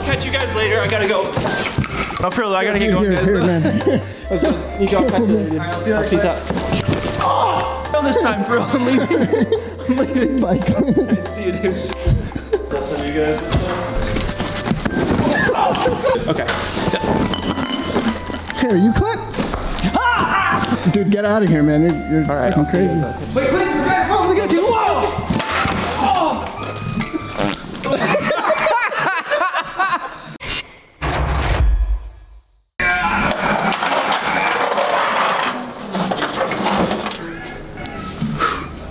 catch you guys later. I gotta go. Oh, Frillo, I gotta get going, guys. Here, man. Let's go. Nico, I'll catch you later, dude. I'll see you later. Peace out. Oh, this time, Frillo. I'm leaving. I'm leaving. Bye. Alright, see you, dude. I'll send you guys this stuff. Okay. Hey, are you Clint? Dude, get out of here, man. You're Alright, fucking crazy. Wait, Clint, you're back home. We gotta do. Whoa!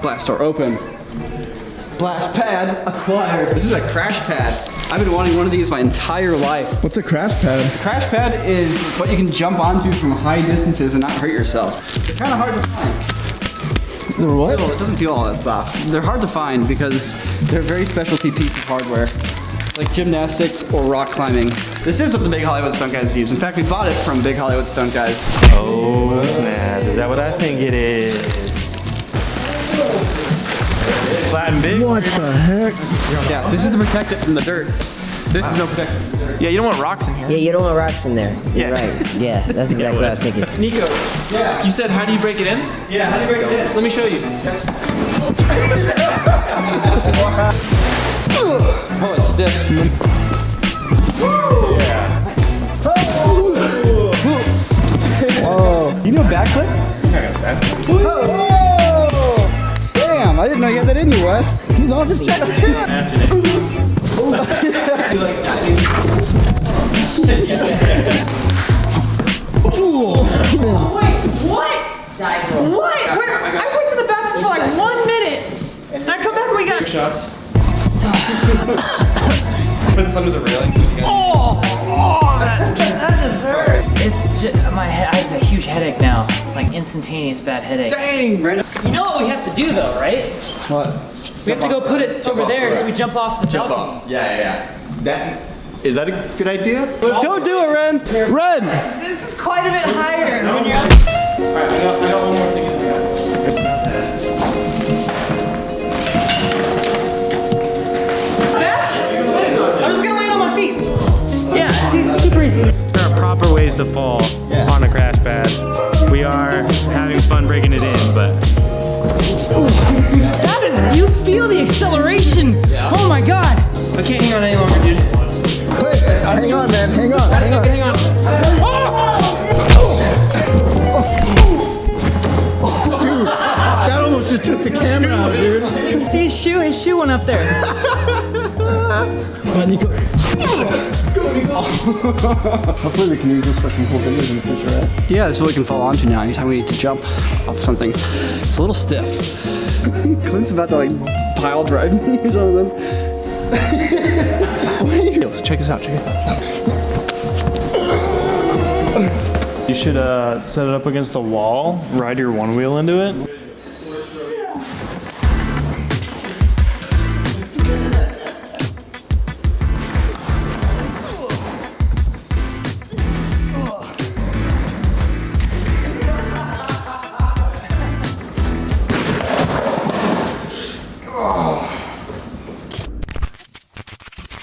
Blast door open. Blast pad acquired. This is a crash pad. I've been wanting one of these my entire life. What's a crash pad? Crash pad is what you can jump onto from high distances and not hurt yourself. They're kind of hard to find. They're what? It doesn't feel all that soft. They're hard to find because they're a very specialty piece of hardware. Like gymnastics or rock climbing. This is what the Big Hollywood Stunt Guys use. In fact, we bought it from Big Hollywood Stunt Guys. Oh snap, is that what I think it is? Flat and big? What the heck? Yeah, this is to protect it from the dirt. This is no protection from the dirt. Yeah, you don't want rocks in here. Yeah, you don't want rocks in there. You're Yeah. right. Yeah, that's exactly what I was thinking. Nico, yeah. You said, how do you break it in? Yeah, how do you break it in? Let me show you. Oh, it's stiff. Oh. You know backflip? Damn, I didn't know you had that in you, Wes. He's off his chest. Imagine it. You like diving? Wait, what? What? I went to the bathroom for like 1 minute, and I come back and we got Shots. Put this under the railing. that just hurt. It's just my head. I have a huge headache now, like instantaneous bad headache. Dang, Brandon. You know what we have to do though, right? What? We have to go put it over there so we jump off the balcony. Yeah. Is that a good idea? Don't do it, Ren. Red! This is quite a bit higher when you're. Alright, I got one more thing in there. I'm just gonna land on my feet. Yeah, see, it's super easy. There are proper ways to fall on a crash pad. We are having fun breaking it in, but That is, you feel the acceleration. Oh my god. I can't hang on any longer, dude. Wait, hang on, man. Hang on. Hang on. Hang on. Dude, that almost just took the camera out, dude. You see his shoe? His shoe went up there. Hopefully we can use this for some cool videos in the future, right? Yeah, that's what we can fall onto now anytime we need to jump off something. It's a little stiff. Clint's about to like pile drive me or something. check this out, You should set it up against the wall, ride your one wheel into it.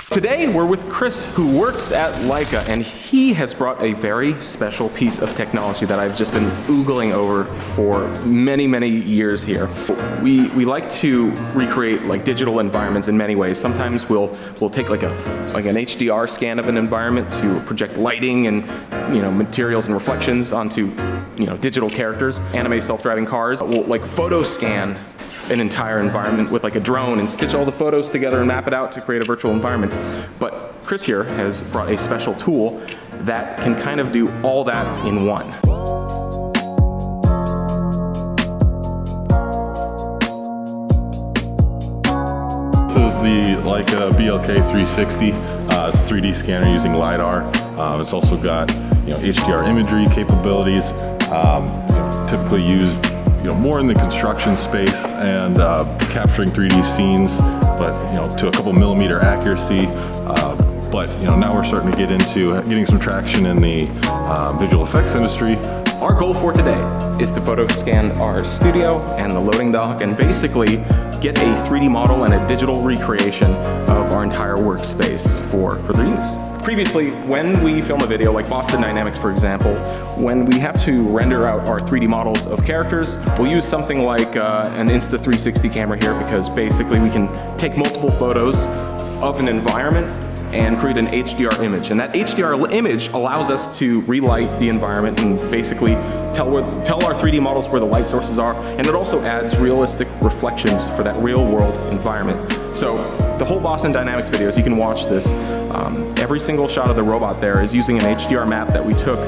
Today we're with Chris, who works at Leica, and he has brought a very special piece of technology that I've just been oogling over for many, many years here. We like to recreate like digital environments in many ways. Sometimes we'll take like an HDR scan of an environment to project lighting and materials and reflections onto digital characters. Anime self-driving cars will like photo scan an entire environment with like a drone and stitch all the photos together and map it out to create a virtual environment. But Chris here has brought a special tool that can kind of do all that in one. This is the Leica BLK360. It's a 3D scanner using LiDAR. It's also got HDR imagery capabilities, typically used more in the construction space and capturing 3D scenes, but to a couple millimeter accuracy. But now we're starting to get into getting some traction in the visual effects industry. Our goal for today is to photo scan our studio and the loading dock and basically get a 3D model and a digital recreation of our entire workspace for their use. Previously, when we film a video like Boston Dynamics, for example, when we have to render out our 3D models of characters, we'll use something like an Insta360 camera here, because basically we can take multiple photos of an environment and create an HDR image. And that HDR image allows us to relight the environment and basically tell our 3D models where the light sources are, and it also adds realistic reflections for that real world environment. So the whole Boston Dynamics videos, you can watch this. Every single shot of the robot there is using an HDR map that we took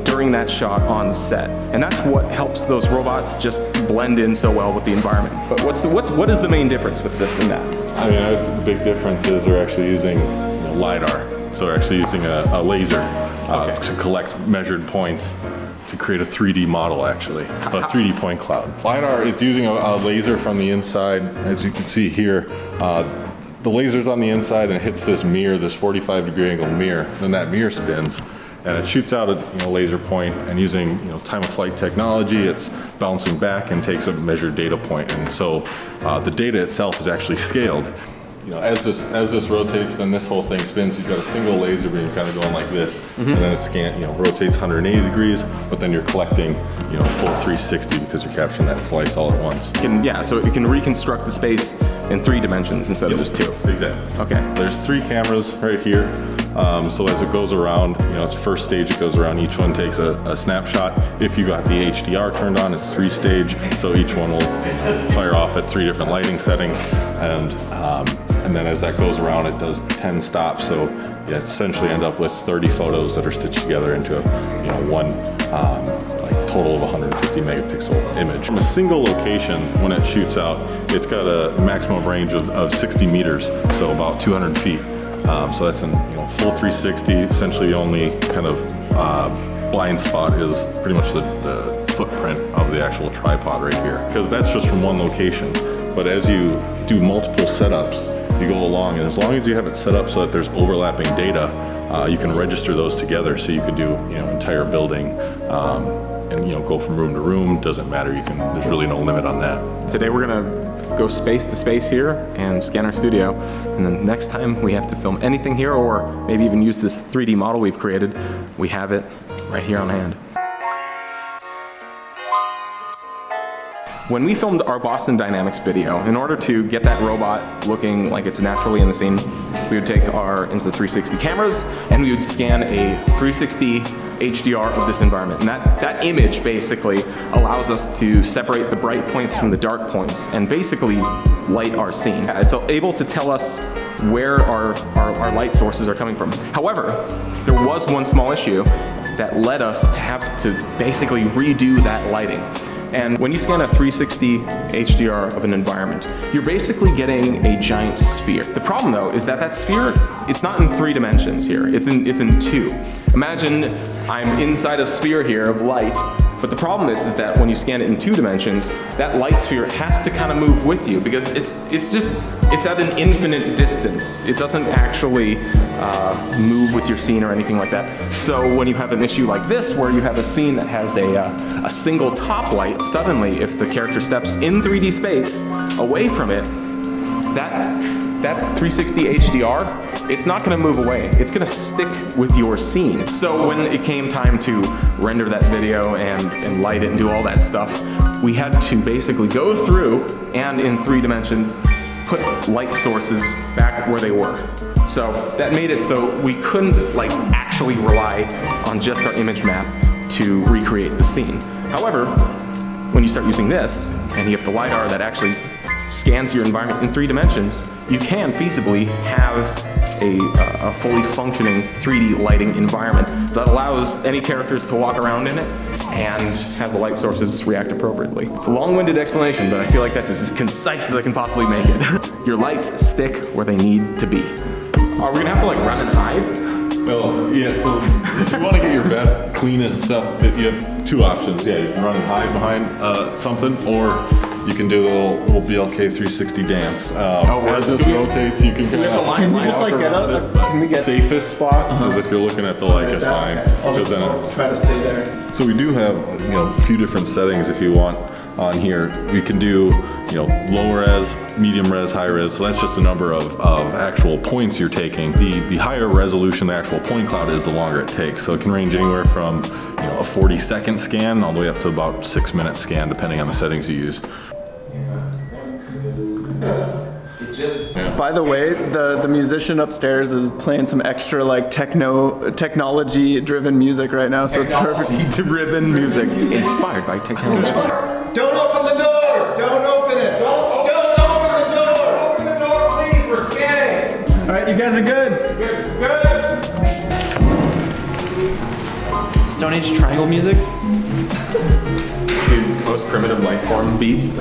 during that shot on set. And that's what helps those robots just blend in so well with the environment. But what is the main difference with this and that? I mean, the big difference is they're actually using LiDAR. So they're actually using a laser to collect measured points to create a 3D model, actually, a 3D point cloud. LiDAR is using a laser from the inside, as you can see here. The laser's on the inside and it hits this mirror, this 45-degree angle mirror. Then that mirror spins and it shoots out a laser point, and using time of flight technology, it's bouncing back and takes a measured data point. And so the data itself is actually scaled. As this rotates, then this whole thing spins. You've got a single laser beam kind of going like this, and then it rotates 180 degrees, but then you're collecting full 360 because you're capturing that slice all at once. So it can reconstruct the space in 3 dimensions instead of just 2. Exactly. Okay. There's 3 cameras right here. So as it goes around, it's first stage it goes around, each one takes a snapshot. If you got the HDR turned on, it's 3 stage, so each one will fire off at 3 different lighting settings, and then as that goes around, it does 10 stops. So you essentially end up with 30 photos that are stitched together into one total of 150 megapixel image. From a single location, when it shoots out, it's got a maximum range of 60 meters, so about 200 feet. So that's in full 360. Essentially, the only kind of blind spot is pretty much the footprint of the actual tripod right here, because that's just from one location. But as you do multiple setups, you go along, and as long as you have it set up so that there's overlapping data, you can register those together. So you could do entire building and go from room to room. Doesn't matter. There's really no limit on that. Today we're gonna go space to space here and scan our studio, and then next time we have to film anything here, or maybe even use this 3D model we've created, we have it right here on hand. When we filmed our Boston Dynamics video, in order to get that robot looking like it's naturally in the scene, we would take our Insta360 cameras and we would scan a 360 HDR of this environment. And that image basically allows us to separate the bright points from the dark points and basically light our scene. It's able to tell us where our light sources are coming from. However, there was one small issue that led us to have to basically redo that lighting. And when you scan a 360 HDR of an environment, you're basically getting a giant sphere. The problem though is that sphere, it's not in 3 dimensions here, it's in 2. Imagine I'm inside a sphere here of light, but the problem is that when you scan it in 2 dimensions, that light sphere has to kind of move with you, because it's at an infinite distance. It doesn't actually move with your scene or anything like that. So when you have an issue like this, where you have a scene that has a single top light, suddenly if the character steps in 3D space away from it, that 360 HDR, it's not gonna move away. It's gonna stick with your scene. So when it came time to render that video and light it and do all that stuff, we had to basically go through and in 3 dimensions, put light sources back where they were. So that made it so we couldn't actually rely on just our image map to recreate the scene. However, when you start using this, and you have the LiDAR that actually scans your environment in 3 dimensions, you can feasibly have a fully functioning 3D lighting environment that allows any characters to walk around in it and have the light sources react appropriately. It's a long-winded explanation, but I feel like that's as concise as I can possibly make it. Your lights stick where they need to be. Are we gonna have to run and hide? Well, yeah, so if you want to get your best, cleanest stuff, you have 2 options. Yeah, you can run and hide behind something, or you can do the little BLK 360 dance. As this rotates, you can kind of... Can we just get up? Can we get... Safest spot is if you're looking at the Leica sign. Okay. I'll try to stay there. So we do have a few different settings if you want. on here. We can do, low res, medium res, high res. So that's just the number of actual points you're taking. The higher resolution the actual point cloud is, the longer it takes. So it can range anywhere from, a 40-second scan all the way up to about 6-minute scan, depending on the settings you use. By the way, the musician upstairs is playing some extra like technology-driven music right now, so it's perfect. Technology-driven music inspired by technology. Don't open the door! Don't open it! Don't open the door! Open the door, please. We're scanning. All right, you guys are good. Good. Stone Age triangle music. Dude, most primitive life form beats. I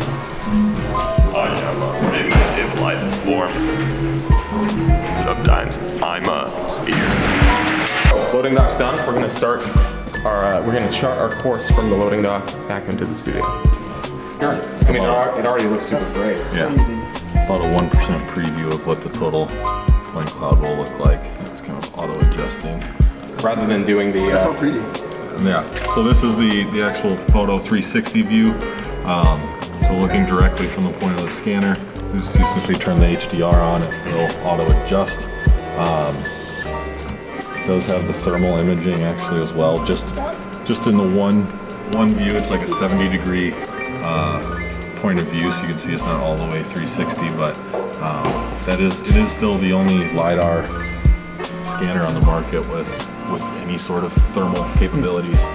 am a primitive life form. Sometimes I'm a spear. Loading dock's done. We're gonna start our, we're gonna chart our course from the loading dock back into the studio. I mean, it already looks super great. Yeah, about a 1% preview of what the total point cloud will look like. It's kind of auto-adjusting. Rather than doing the... That's all 3D. Yeah, so this is the actual photo 360 view. So looking directly from the point of the scanner, you just simply turn the HDR on, it'll auto-adjust. It does have the thermal imaging actually as well. Just in the one view, it's like a 70-degree point of view, so you can see it's not all the way 360, but it is still the only LiDAR scanner on the market with any sort of thermal capabilities.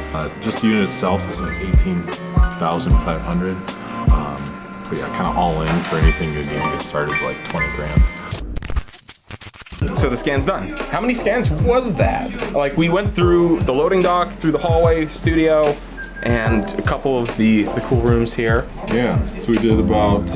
Just the unit itself is like $18,500. But yeah, kind of all in for anything you need to get started is like 20 grand. So the scan's done. How many scans was that? Like, we went through the loading dock, through the hallway, studio, and a couple of the cool rooms here. Yeah, so we did about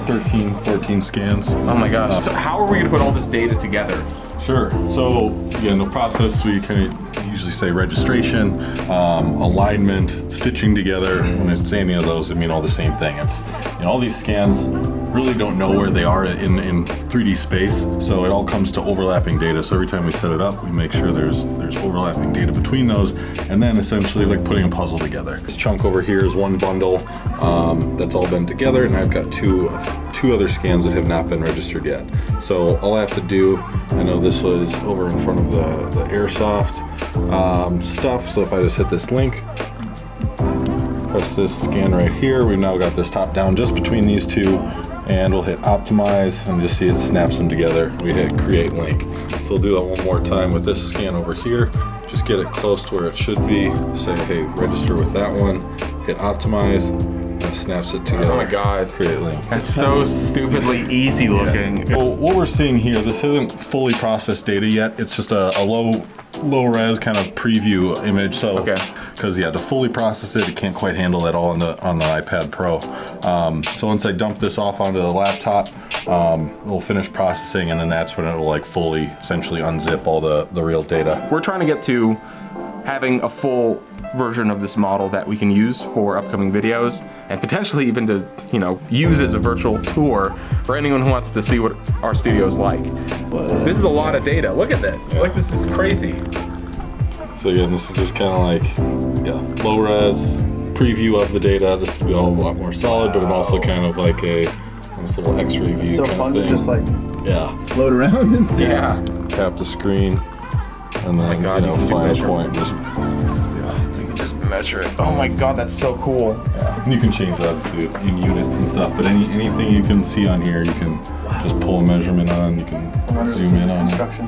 13, 14 scans. Oh my gosh. So how are we gonna put all this data together? Sure. So in the process, we kind of usually say registration, alignment, stitching together. When it's any of those, I mean all the same thing. It's all these scans really don't know where they are in 3D space, so it all comes to overlapping data. So every time we set it up, we make sure there's overlapping data between those, and then essentially like putting a puzzle together. This chunk over here is one bundle that's all been together, and I've got two other scans that have not been registered yet. So all I have to do, I know this was over in front of the airsoft stuff, so if I just hit this link, press this scan right here, we've now got this top down just between these two, and we'll hit optimize and just see it snaps them together. We hit create link. So we'll do that one more time with this scan over here. Just get it close to where it should be. Say, hey, register with that one. Hit optimize, and it snaps it together. Oh my God. Create link. That's so stupidly easy looking. Yeah. Well, what we're seeing here, this isn't fully processed data yet. It's just a low res kind of preview image. So, because to fully process it, it can't quite handle that all on the iPad Pro. So once I dump this off onto the laptop, we'll finish processing, and then that's when it'll like fully, essentially unzip all the real data. We're trying to get to having a full version of this model that we can use for upcoming videos, and potentially even to, use as a virtual tour for anyone who wants to see what our studio is like. This is a lot of data. Look at this. Like, this is crazy. So again, this is just kind of like, low res preview of the data. This will be all a lot more solid, but also kind of like a almost little X-ray view. So kind fun of to thing. just like float around and see. Yeah. Tap the screen, and then final point. You can just measure it. Oh my God, that's so cool. And you can change that obviously in units and stuff, but anything you can see on here, you can just pull a measurement on. You can zoom in on. Instruction.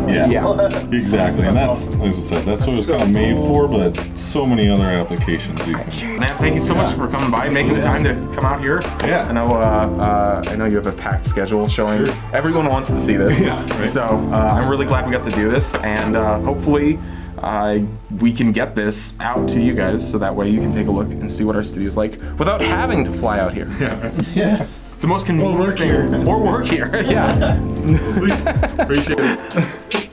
Yeah, exactly, and that's, like I said, that's what it's kind of made for, but so many other applications you can. Man, thank you so much for coming by, making the time to come out here. Yeah. I know you have a packed schedule showing everyone wants to see this. Yeah, right. So I'm really glad we got to do this, and hopefully we can get this out to you guys so that way you can take a look and see what our studio's like without having to fly out here. Yeah. The most convenient thing. Or work here. Yeah. Sweet. Appreciate it.